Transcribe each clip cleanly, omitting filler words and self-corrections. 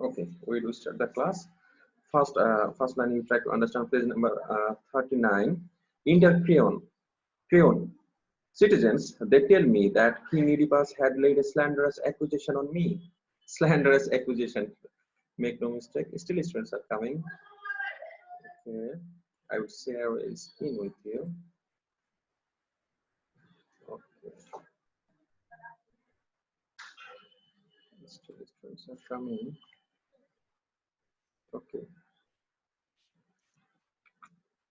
Okay, we will start the class. First line you try to understand page number 39. Inter Creon. Creon. Citizens, they tell me that King Oedipus had laid a slanderous accusation on me. Slanderous accusation. Make no mistake, still students are coming. Okay, I will share a screen with you. Okay. Still students are coming. Okay.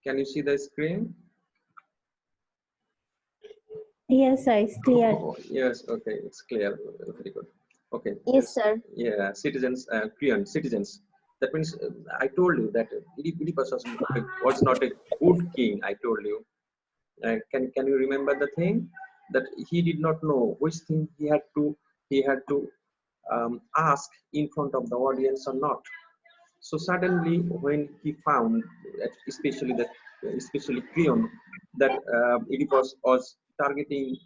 Can you see the screen? Yes, sir, it's clear. Oh, yes, okay, it's clear. Very good. Okay. Yes, sir. Yeah, citizens, Creon, citizens. That means I told you that Oedipus was not a good king. I told you. Can you remember the thing that he did not know which thing he had to ask in front of the audience or not. So suddenly, when he found, especially Creon, that Oedipus was targeting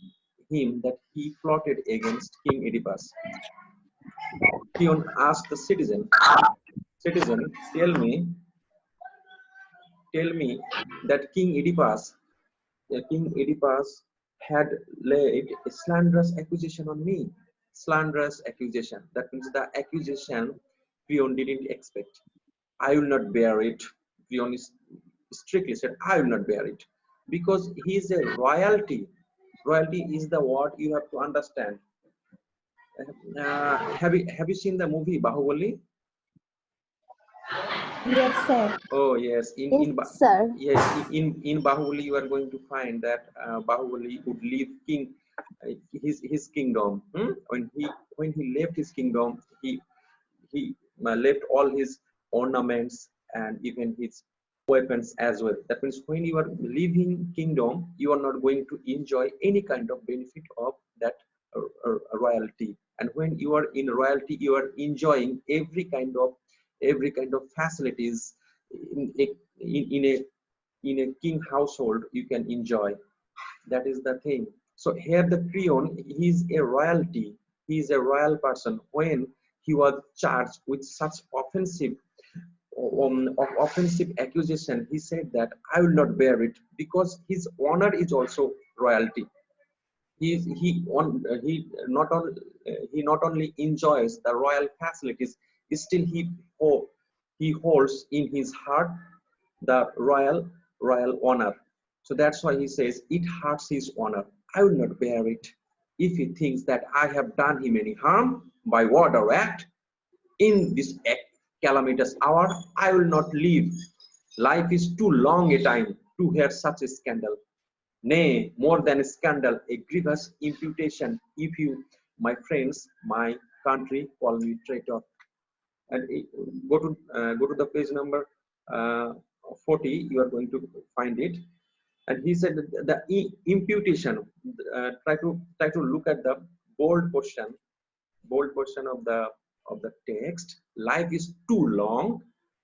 him, that he plotted against King Oedipus. Creon asked the citizen, tell me that King Oedipus had laid a slanderous accusation on me. Slanderous accusation. That means the accusation Creon didn't expect. I will not bear it. Creon is strictly said, I will not bear it. Because he is a royalty. Royalty is the word you have to understand. Have you seen the movie Bahubali? Yes, sir. Oh yes, Yes, sir. in Bahubali you are going to find that Bahubali would leave his kingdom. When he left his kingdom, he left all his ornaments and even his weapons as well. That means when you are leaving kingdom, you are not going to enjoy any kind of benefit of that royalty. And when you are in royalty, you are enjoying every kind of facilities in a in a in a king household you can enjoy. That is the thing. So here the Creon, he is a royalty. He is a royal person. When he was charged with such offensive accusation, he said that I will not bear it, because his honor is also royalty. He not only enjoys the royal facilities, still he holds in his heart the royal honor. So that's why he says it hurts his honor. I will not bear it. If he thinks that I have done him any harm by word or act in this calamitous hour, I will not live. Life is too long a time to hear such a scandal. Nay, more than a scandal, a grievous imputation, if you, my friends, my country, call me traitor. And go to the page number 40. You are going to find it. And he said that the imputation. Try to look at the bold portion of the text. Life is too long.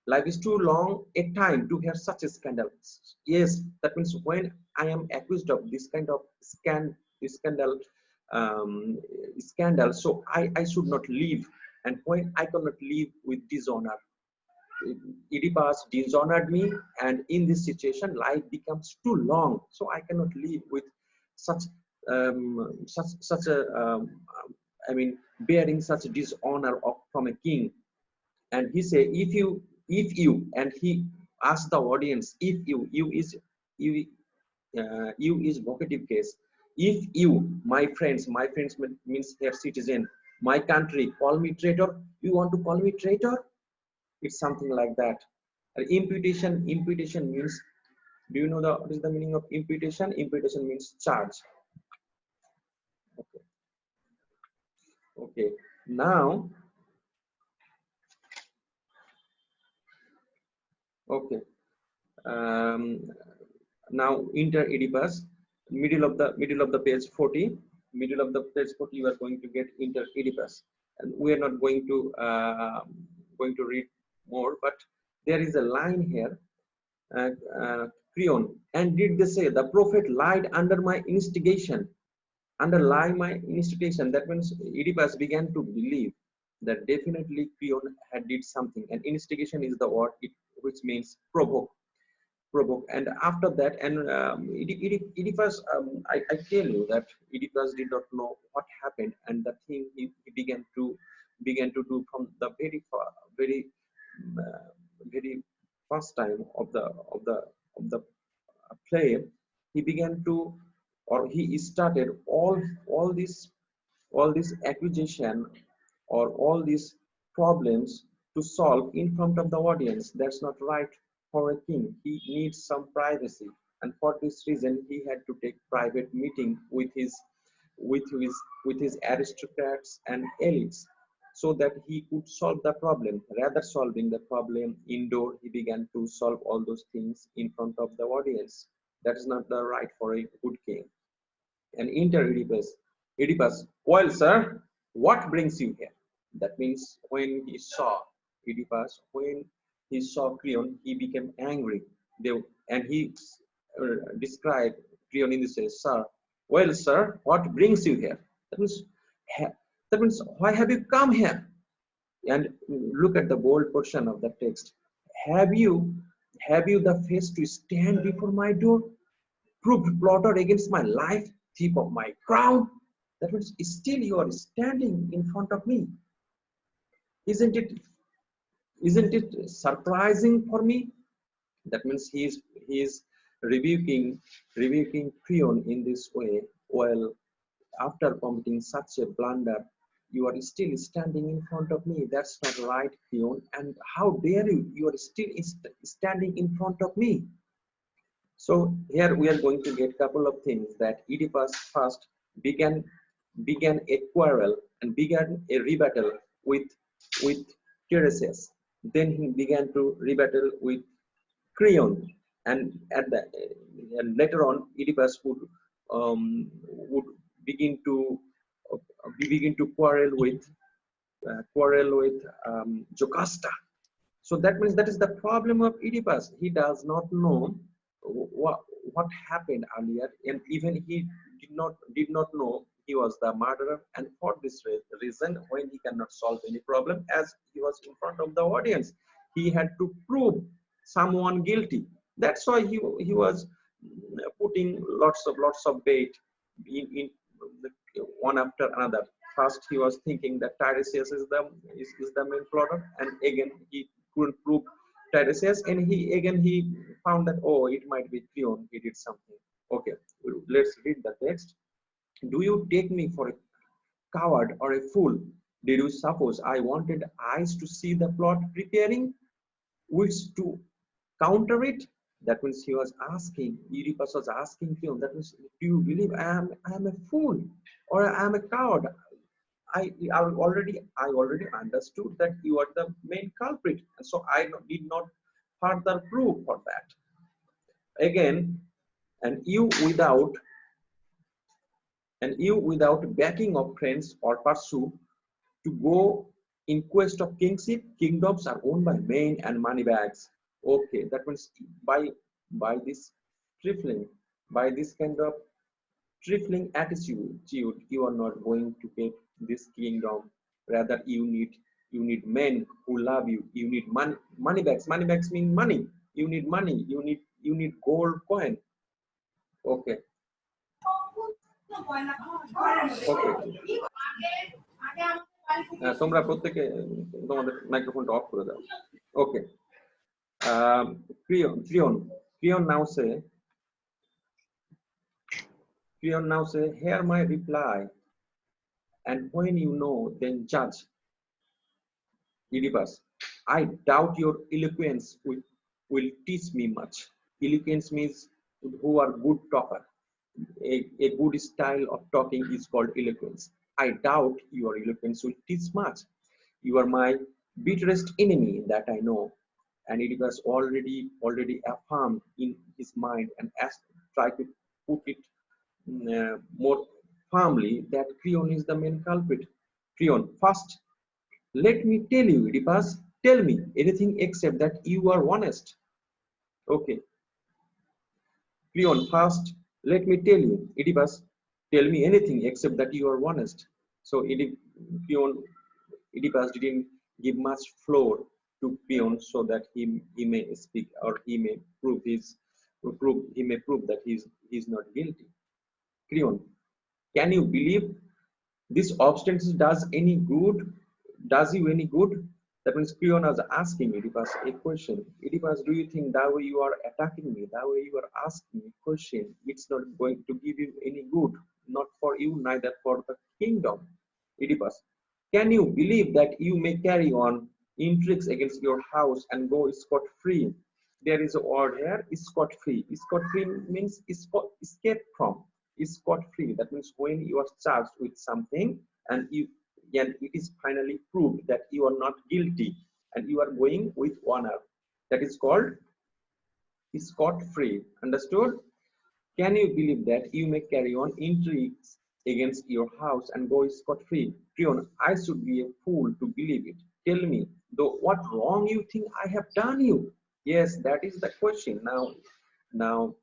Life is too long a time to hear such a scandal. Yes, that means when I am accused of this kind of scandal, um, so I should not live. And when I cannot live with dishonor, Oedipus dishonored me, and in this situation, life becomes too long. So I cannot live with such such a bearing such dishonor from a king. And he say, if you, and he asked the audience, if you is vocative case. If you, my friends means their citizen, my country, call me traitor. You want to call me traitor? It's something like that. Imputation means, do you know what is the meaning of imputation? Imputation means charge. Okay. Now, okay. Now enter Oedipus. Middle of the page 40. Middle of the page 40. You are going to get enter Oedipus, and we are not going to read more. But there is a line here. Creon, and did they say the prophet lied under my instigation? Underlie my instigation. That means Oedipus began to believe that definitely Creon had did something. And instigation is the word which means provoke. And after that, and Oedipus, I tell you that Oedipus did not know what happened, and the thing he began to do from the very uh, very first time of the play. He began to, or he started all this accusation or all these problems to solve in front of the audience. That's not right for a king. He needs some privacy, and for this reason, he had to take private meeting with his with his aristocrats and elites, so that he could solve the problem. Rather solving the problem indoor, he began to solve all those things in front of the audience. That is not the right for a good king. And enter Oedipus. Oedipus, well, sir, what brings you here? That means when he saw Oedipus, when he saw Creon, he became angry. And he described Creon in this way, sir, well, sir, what brings you here? That means, that means, why have you come here? And look at the bold portion of the text. Have you, have you the face to stand before my door? Proved plotter against my life, thief of my crown. That means still you are standing in front of me. Isn't it? Isn't it surprising for me? That means he is rebuking Creon in this way. Well, after committing such a blunder, you are still standing in front of me. That's not right, Creon. And how dare you? You are still standing in front of me. So here we are going to get a couple of things that Oedipus first began a quarrel and began a rebuttal with Catharsis. Then he began to rebuttal with Creon, and and later on Oedipus would begin to begin to quarrel with Jocasta. So that means that is the problem of Oedipus. He does not know what happened earlier, and even he did not know he was the murderer. And for this reason, when he cannot solve any problem, as he was in front of the audience, he had to prove someone guilty. That's why he was putting lots of bait in one after another. First, he was thinking that Tiresias is the main plotter, and again he couldn't prove Tiresias, and he found that, oh, it might be Creon, he did something. Okay, let's read the text. Do you take me for a coward or a fool? Did you suppose I wanted eyes to see the plot preparing, which to counter it? That means he was asking, Oedipus was asking Creon, that means, do you believe I am a fool or I am a coward? I already understood that you are the main culprit, and so I did not further prove for that. Again, and you without backing of friends or pursuit to go in quest of kingship. Kingdoms are owned by men and moneybags. Okay, that means by this trifling, by this kind of trifling attitude, you are not going to get this kingdom. Rather, you need men who love you. You need moneybags. Moneybags mean money. You need money. You need gold coin. Okay. Okay. তোমরা প্রত্যেকে তোমাদের মাইক্রোফোনটা of করে দাও। Okay. Creon now say, hear my reply, and when you know, then judge. Oedipus, I doubt your eloquence will teach me much. Eloquence means who are good talker. A good style of talking is called eloquence. I doubt your eloquence will teach much. You are my bitterest enemy that I know. And Oedipus already affirmed in his mind and tried to put it more firmly that Creon is the main culprit. Creon, first, let me tell you, Oedipus, tell me anything except that you are honest. Okay. Creon, first, let me tell you, Oedipus, tell me anything except that you are honest. So Oedipus didn't give much floor to Creon so that he may speak, or he may prove that he's not guilty. Creon, can you believe this obstinacy does you any good? That means Creon was asking Oedipus a question. Oedipus, do you think that way you are attacking me, that way you are asking me a question, it's not going to give you any good, not for you, neither for the kingdom. Oedipus, can you believe that you may carry on intrigues against your house and go scot-free? There is a word here, scot-free. Scot-free means escape from. Scot-free. That means when you are charged with something and it is finally proved that you are not guilty and you are going with honor. That is called scot-free. Understood? Can you believe that you may carry on intrigues against your house and go scot-free? Creon, I should be a fool to believe it. Tell me, though, what wrong you think I have done you? Yes, that is the question. Now,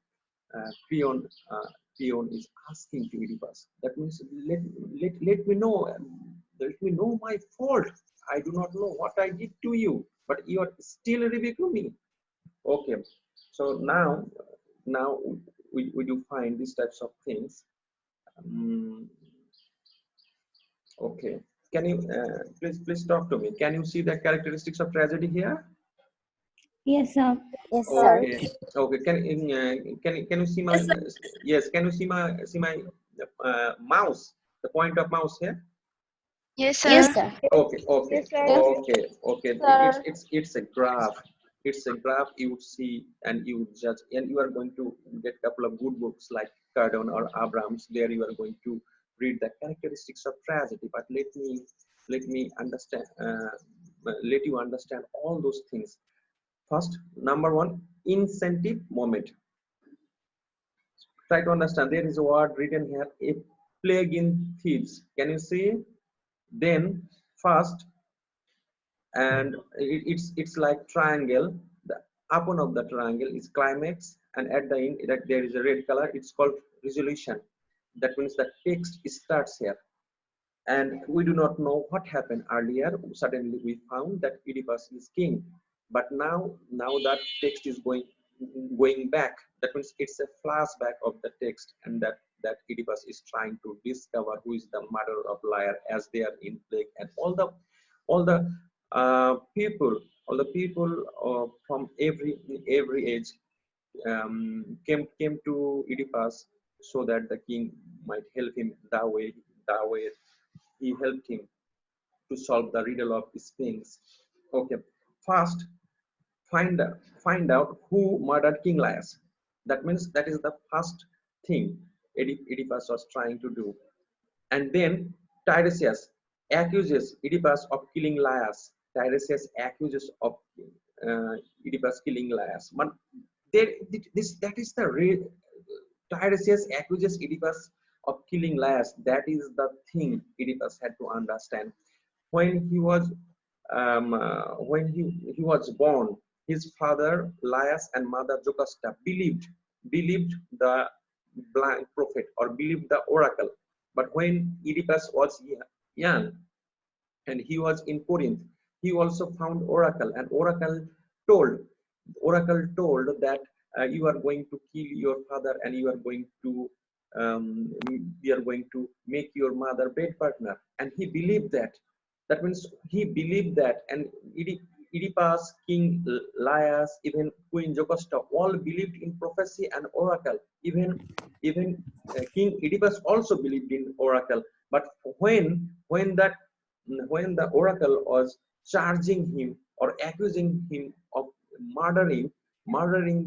Creon, Creon is asking to Oedipus. That means let me know my fault. I do not know what I did to you, but you are still rebuking me. Okay, so now we do find these types of things. Okay, can you please talk to me? Can you see the characteristics of tragedy here? Yes, sir. Yes, sir. Okay, okay. Can you see my yes? Can you see my mouse? The point of mouse here? Yes, Yes, sir. sir. Okay, okay, Yes, sir. okay, okay. Sir. It's a graph. It's a graph you would see and you would judge, and you are going to get a couple of good books like Cardon or Abrams. There you are going to read the characteristics of tragedy. But let me understand. Let you understand all those things. First, number one, incentive moment. Try to understand. There is a word written here: a plague in thieves. Can you see? Then first, and it's like triangle. The upper of the triangle is climax, and at the end that there is a red color, it's called resolution. That means the text starts here, and we do not know what happened earlier. Suddenly we found that Oedipus is king, but now that text is going back. That means it's a flashback of the text, and that Oedipus is trying to discover who is the murderer of Laius as they are in plague, and all the people, from every age came to Oedipus so that the king might help him. That way he helped him to solve the riddle of Sphinx. Okay, first find find out who murdered King Laius. That means that is the first thing Oedipus was trying to do. And then Tiresias accuses Oedipus of killing Laius. Tiresias accuses of Oedipus killing Laius. But that is the Tiresias accuses Oedipus of killing Laius. That is the thing Oedipus had to understand. When he was when he was born, his father Laius and mother Jocasta believed the blind prophet, or believed the oracle. But when Oedipus was young and he was in Corinth, he also found oracle, and told oracle told that you are going to kill your father, and you are going to make your mother bed partner, and he believed that. That means he believed that, and Oedipus, King Laius, even Queen Jocasta all believed in prophecy and oracle. Even King Oedipus also believed in oracle. But when the oracle was charging him or accusing him of murdering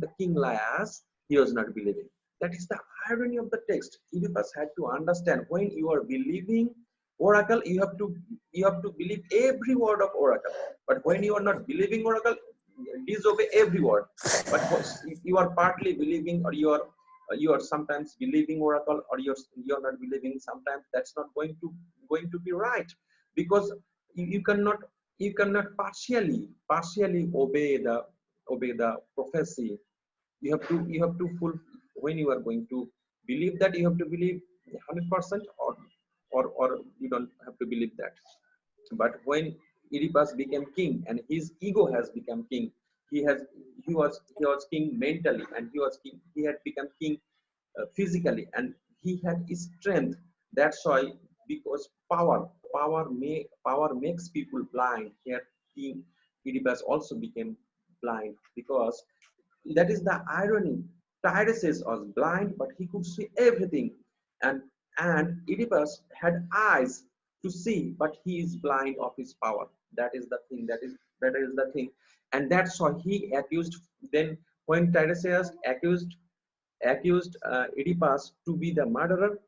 the King Laius, he was not believing. That is the irony of the text. Oedipus had to understand, when you are believing oracle, you have to believe every word of oracle. But when you are not believing oracle, disobey every word. But if you are partly believing, or you are sometimes believing oracle, or you're not believing sometimes, that's not going to be right, because you cannot partially obey the prophecy. You have to full When you are going to believe that, you have to believe 100%, or you don't have to believe that. But when Oedipus became king and his ego has become king, he has he was king mentally, and he had become king physically, and he had strength. That's why, because power makes people blind. Here King Oedipus also became blind, because that is the irony. Tyreus was blind, but he could see everything, and Oedipus had eyes to see, but he is blind of his power. That is the thing. That is the thing, and that's why he accused. Then when Tyreus accused Oedipus to be the murderer,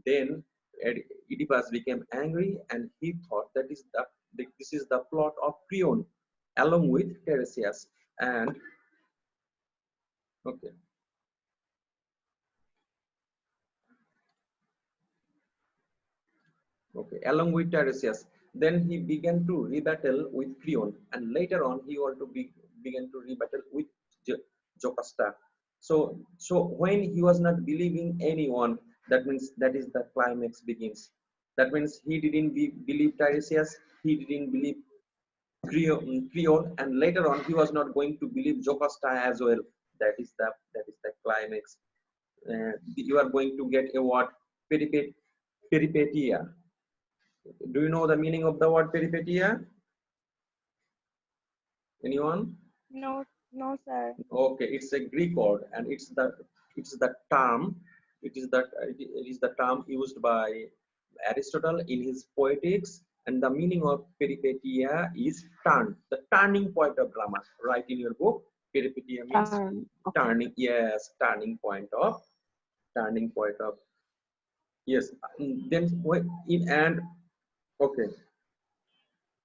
then Oedipus became angry, and he thought that this is the plot of Creon, along with Tiresias. And okay, along with Tiresias. Then he began to rebuttal with Creon, and later on he also began to rebuttal with Jocasta. So when he was not believing anyone, that means that is the climax begins. That means he didn't believe Tiresias, he didn't believe Creon, and later on he was not going to believe Jocasta as well. That is the climax. You are going to get a word, peripetia. Do you know the meaning of the word peripetia? Anyone? No, no, sir. Okay, it's a Greek word, and it's the term. It is the term used by Aristotle in his Poetics, and the meaning of peripetia is the turning point of drama. Write in your book. Peripetia means Okay. turning. Yes, turning point of. Yes. Then when in and okay.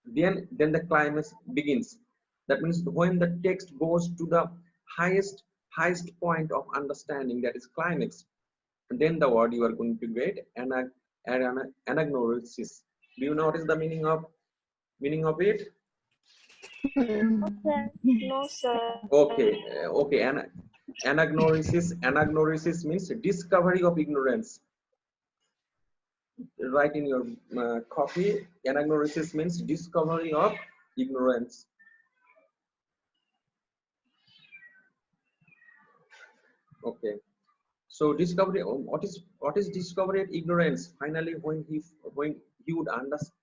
Then the climax begins. That means when the text goes to the highest point of understanding, that is climax, and then the word you are going to get anagnosis. Do you notice the meaning of it? No, sir. No, sir. Okay, okay. Anagnosis means discovery of ignorance. Write in your copy. Anagnosis means discovery of ignorance. Okay. So discovery, what is discovery of ignorance? Finally, when he would understand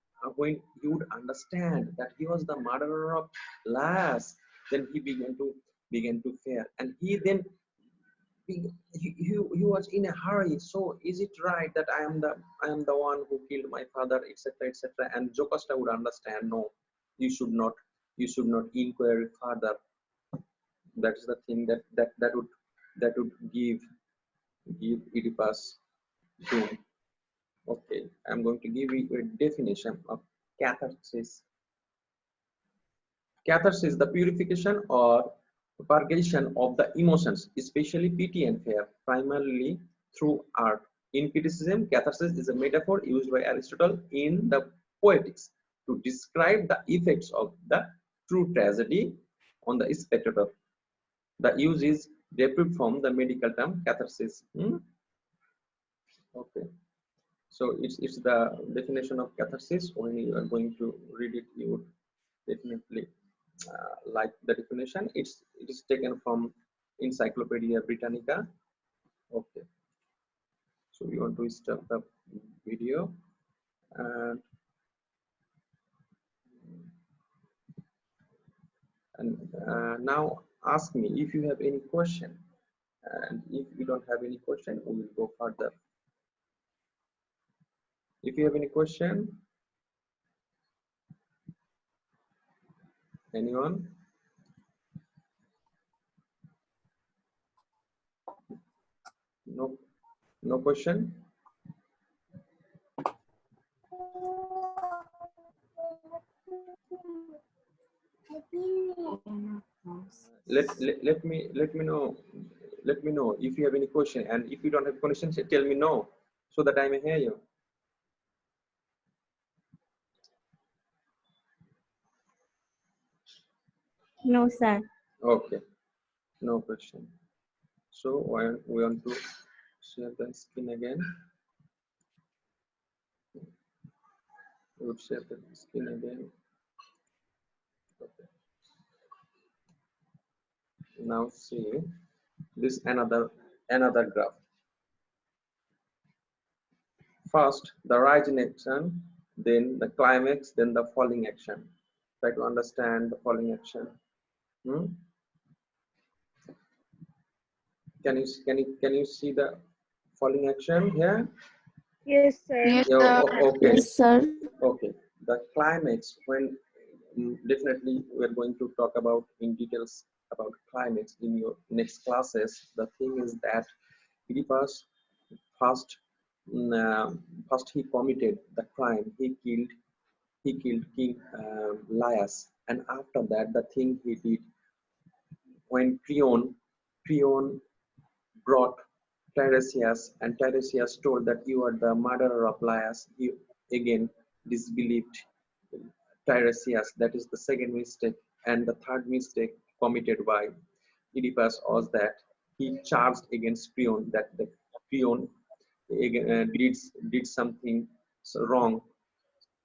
that he was the murderer of Laius, then he began to fear, and he was in a hurry. So is it right that I am the one who killed my father, etc., etc.? And Jocasta would understand. No, you should not inquire further. That is the thing that would give Oedipus doom. Okay, I'm going to give you a definition of catharsis. Catharsis is the purification or purgation of the emotions, especially pity and fear, primarily through art. In criticism, catharsis is a metaphor used by Aristotle in the Poetics to describe the effects of the true tragedy on the spectator. The use is derived from the medical term catharsis. Okay. So it's the definition of catharsis. When you are going to read it, you would definitely like the definition. It is taken from Encyclopedia Britannica. Okay. So you want to start the video, and now ask me if you have any question. And if you don't have any question, we will go further. If you have any question, anyone? No, no question. Let me know if you have any question, and if you don't have questions, tell me no, so that I may hear you. No, sir. Okay, no question. So we want to share the screen again. would share the screen again. Okay. Now see this another graph. First the rising action, then the climax, then the falling action. Try to understand the falling action. Hmm? Can you see the falling action here? Yes, sir. Yes, Yeah, sir. okay. Yes, sir. Okay. The climax, when definitely we're going to talk about in details about climax in your next classes. The thing is that Oedipus first, first he committed the crime. He killed King Laius, and after that, the thing he did when Creon brought Tiresias, and Tiresias told that you are the murderer of Laius. He again disbelieved Tiresias. That is the second mistake. And the third mistake committed by Oedipus was that he charged against Creon that the Creon did something wrong,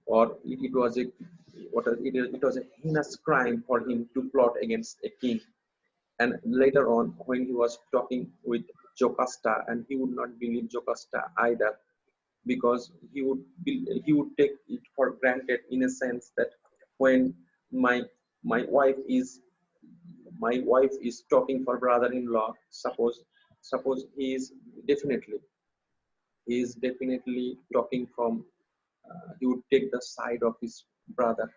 or it was a it was a heinous crime for him to plot against a king. And later on, when he was talking with Jocasta, and he would not believe Jocasta either, because he would take it for granted in a sense that when my my wife is talking for brother-in-law, suppose definitely he is definitely talking from he would take the side of his brother,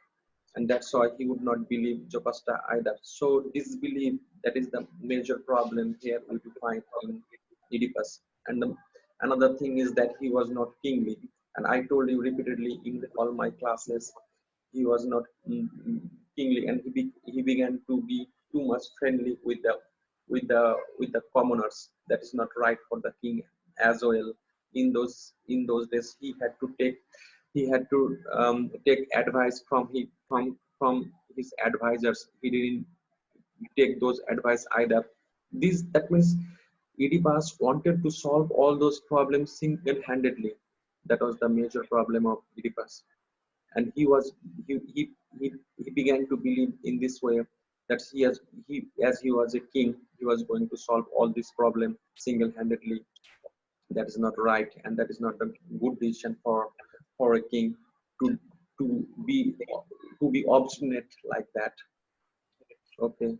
and that's why he would not believe Jocasta either. So disbelief, that is the major problem here we find in Oedipus. And another thing is that he was not kingly, and I told you repeatedly in all my classes, he was not kingly, and he began to be too much friendly with the commoners. That is not right for the king as well. In those days, he had to take advice from his advisors. He didn't take those advice either. That means Oedipus wanted to solve all those problems single-handedly. That was the major problem of Oedipus, and he, he he began to believe in this way that as he was a king, he was going to solve all this problem single-handedly. That is not right, and that is not a good decision for a king to to be to be obstinate like that. Okay,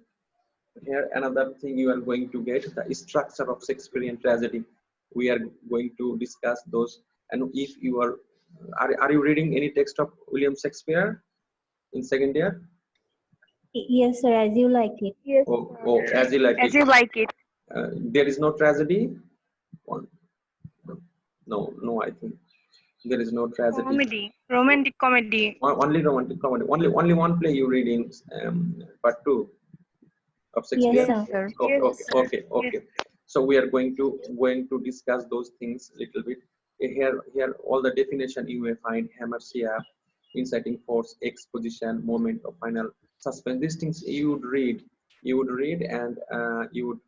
here another thing you are going to get, the structure of Shakespearean tragedy. We are going to discuss those. And if you are you reading any text of William Shakespeare in second year? Yes, sir, as you like it. Yes, Oh, sir. as you like As it. you like it. There is no tragedy. One- no, I think there is no tragedy. Comedy. Romantic comedy. Only romantic comedy. Only one play you read in part 2 of Yes, Shakespeare. Yes, sir. sir. Okay, Yes, okay, sir. okay, okay. So we are going to discuss those things a little bit. Here all the definition you may find: hamartia, inciting force, exposition, moment of final suspense. These things you would read, and you would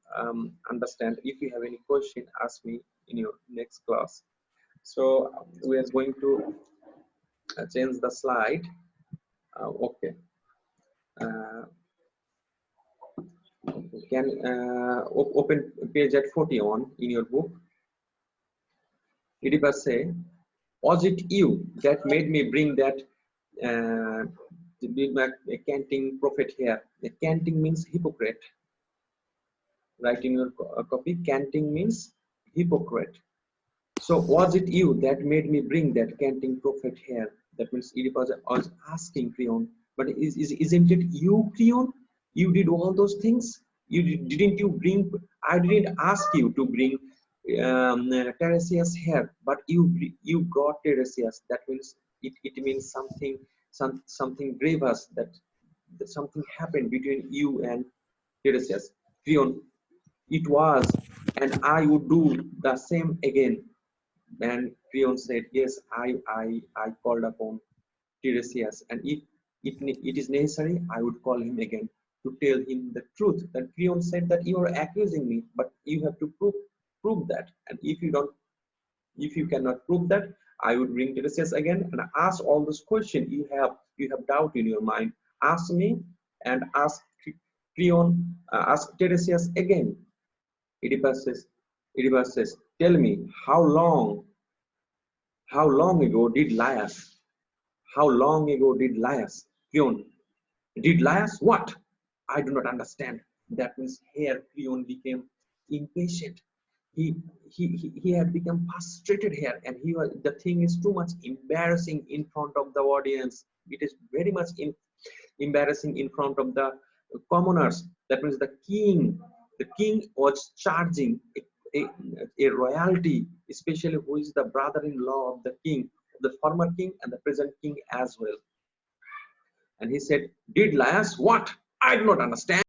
understand. If you have any question, ask me in your next class. So we are going to change the slide. Okay. Uh, can open page at 41 in your book. Oedipus say, was it you that made me bring that a canting prophet here? A canting means hypocrite. Write in your copy, canting means hypocrite. So was it you that made me bring that canting prophet here? That means Oedipus was asking Creon, but isn't it you, Creon? You did all those things. Didn't you bring? I didn't ask you to bring Tiresias here, but you brought Tiresias. That means it means something grievous, that something happened between you and Tiresias. Creon, it was, and I would do the same again. And Creon said, yes, I called upon Tiresias, and if it is necessary, I would call him again to tell him the truth. Then Creon said that you are accusing me, but you have to prove that. And if you cannot prove that, I would bring Catharsis again and ask all those questions you have doubt in your mind. Ask me and ask Creon, ask Catharsis again. Oedipus says, tell me how long ago did Laius, how long ago did Laius, Creon, did Laius what? I do not understand. That means here Creon became impatient. He had become frustrated here, and the thing is too much embarrassing in front of the audience. It is very much embarrassing in front of the commoners. That means the king was charging a royalty, especially who is the brother-in-law of the king, the former king and the present king as well. And he said, did Laius what? I do not understand.